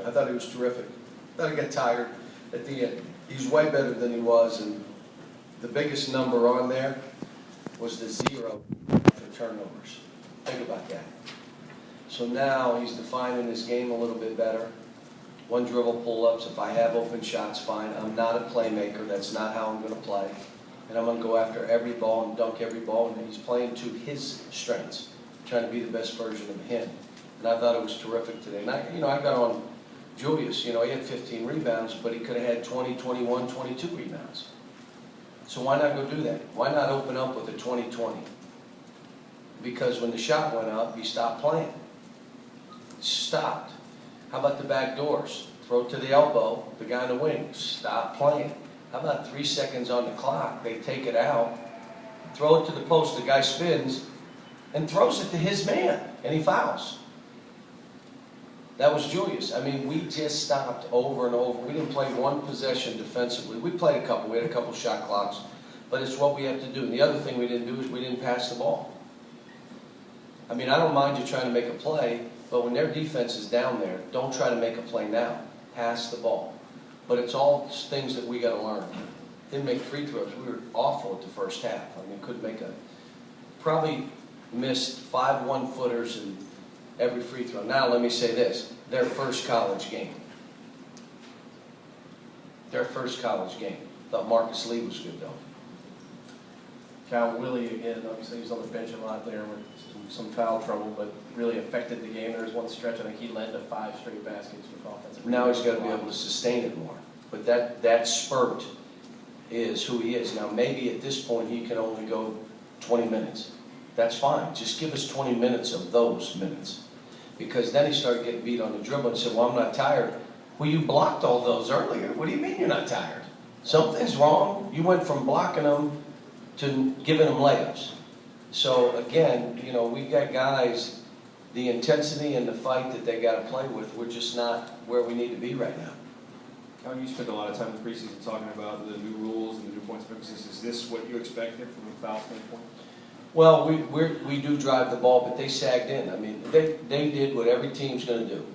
I thought he was terrific. I thought he got tired at the end. He's way better than he was, and the biggest number on there was the 0 for turnovers. Think about that. So now he's defining his game a little bit better. One dribble pull-ups. If I have open shots, fine. I'm not a playmaker. That's not how I'm going to play. And I'm going to go after every ball and dunk every ball. And he's playing to his strengths, trying to be the best version of him. And I thought it was terrific today. And I got on Julius. He had 15 rebounds, but he could have had 20, 21, 22 rebounds. So why not go do that? Why not open up with a 20-20? Because when the shot went up, he stopped playing. Stopped. How about the back doors? Throw it to the elbow, the guy in the wing, stop playing. How about 3 seconds on the clock? They take it out, throw it to the post, the guy spins, and throws it to his man, and he fouls. That was Julius. I mean, we just stopped over and over. We didn't play one possession defensively. We played a couple. We had a couple shot clocks, but it's what we have to do. And the other thing we didn't do is we didn't pass the ball. I mean, I don't mind you trying to make a play, but when their defense is down there, don't try to make a play now. Pass the ball. But it's all things that we got to learn. Didn't make free throws. We were awful at the first half. I mean, couldn't make probably missed 5 one-footers and every free throw. Now, let me say this. Their first college game. Their first college game. Thought Marcus Lee was good, though. Cal Willie, again, obviously he was on the bench a lot there with some foul trouble, but really affected the game. There was one stretch, I think he led to 5 straight baskets with offensive. Now he's got to be able to sustain it more. But that spurt is who he is. Now, maybe at this point he can only go 20 minutes. That's fine. Just give us 20 minutes of those minutes. Because then he started getting beat on the dribble and said, well, I'm not tired. Well, you blocked all those earlier. What do you mean you're not tired? Something's wrong. You went from blocking them to giving them layups. So, again, we got guys, the intensity and the fight that they got to play with, we're just not where we need to be right now. Cal, you spent a lot of time in the preseason talking about the new rules and the new points of emphasis. Is this what you expected from a foul standpoint? Well, we do drive the ball, but they sagged in. I mean, they did what every team's going to do.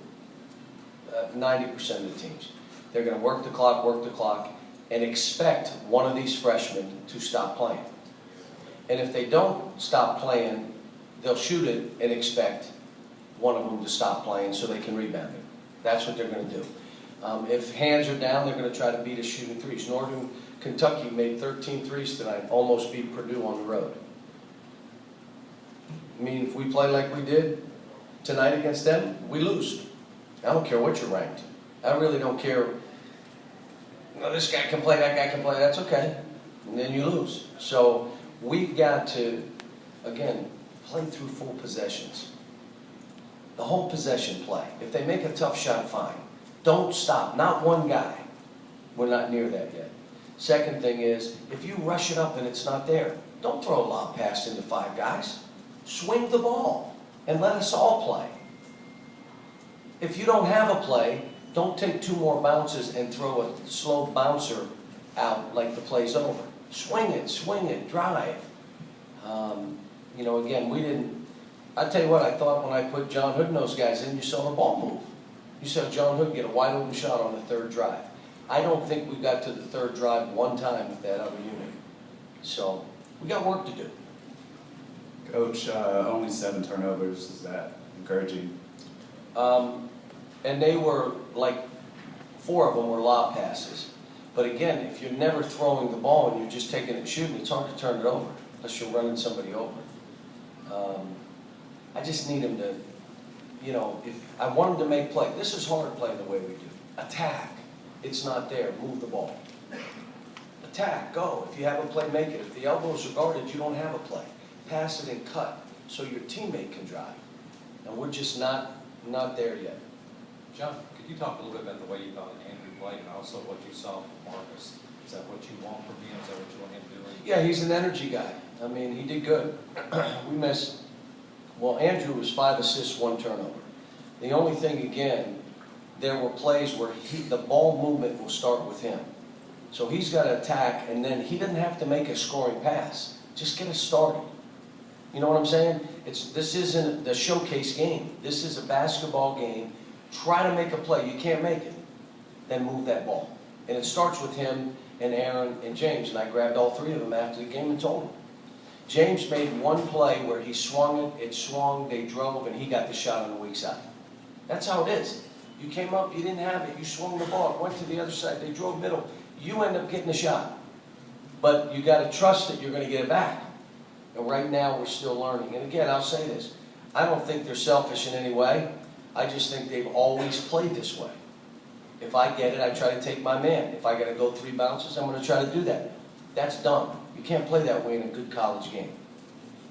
90% of the teams. They're going to work the clock, and expect one of these freshmen to stop playing. And if they don't stop playing, they'll shoot it and expect one of them to stop playing so they can rebound it. That's what they're going to do. If hands are down, they're going to try to beat us shooting threes. Northern Kentucky made 13 threes tonight, almost beat Purdue on the road. I mean, if we play like we did tonight against them, we lose. I don't care what you're ranked. I really don't care. This guy can play, that guy can play, that's okay. And then you lose. So we've got to, again, play through full possessions. The whole possession play. If they make a tough shot, fine. Don't stop. Not one guy. We're not near that yet. Second thing is, if you rush it up and it's not there, don't throw a lob pass into 5 guys. Swing the ball and let us all play. If you don't have a play, don't take 2 more bounces and throw a slow bouncer out like the play's over. Swing it, drive. Again, we didn't. I tell you what, I thought when I put John Hood and those guys in, you saw the ball move. You saw John Hood get a wide open shot on the 3rd drive. I don't think we got to the 3rd drive one time with that other unit. So we got work to do. Coach, only 7 turnovers. Is that encouraging? And they were like 4 of them were lob passes. But again, if you're never throwing the ball and you're just taking it and shooting, it's hard to turn it over unless you're running somebody over. I just need him to, if I want him to make play. This is hard playing the way we do. Attack. It's not there. Move the ball. Attack. Go. If you have a play, make it. If the elbows are guarded, you don't have a play. Pass it and cut so your teammate can drive. And we're just not there yet. John, could you talk a little bit about the way you thought Andrew played and also what you saw from Marcus? Is that what you want from him? Is that what you want him doing? Yeah, he's an energy guy. I mean, he did good. We missed. Well, Andrew was 5 assists, 1 turnover. The only thing, again, there were plays where the ball movement will start with him. So he's got to attack, and then he doesn't have to make a scoring pass. Just get us started. You know what I'm saying? This isn't the showcase game. This is a basketball game try to make a play, you can't make it, then move that ball. And it starts with him and Aaron and James, and I grabbed all three of them after the game and told them. James made one play where he swung it swung, they drove, and he got the shot on the weak side. That's how it is. You came up, you didn't have it, you swung the ball, it went to the other side, they drove middle, you end up getting the shot. But you got to trust that you're going to get it back. And right now we're still learning. And again, I'll say this, I don't think they're selfish in any way. I just think they've always played this way. If I get it, I try to take my man. If I got to go 3 bounces, I'm going to try to do that. That's dumb. You can't play that way in a good college game.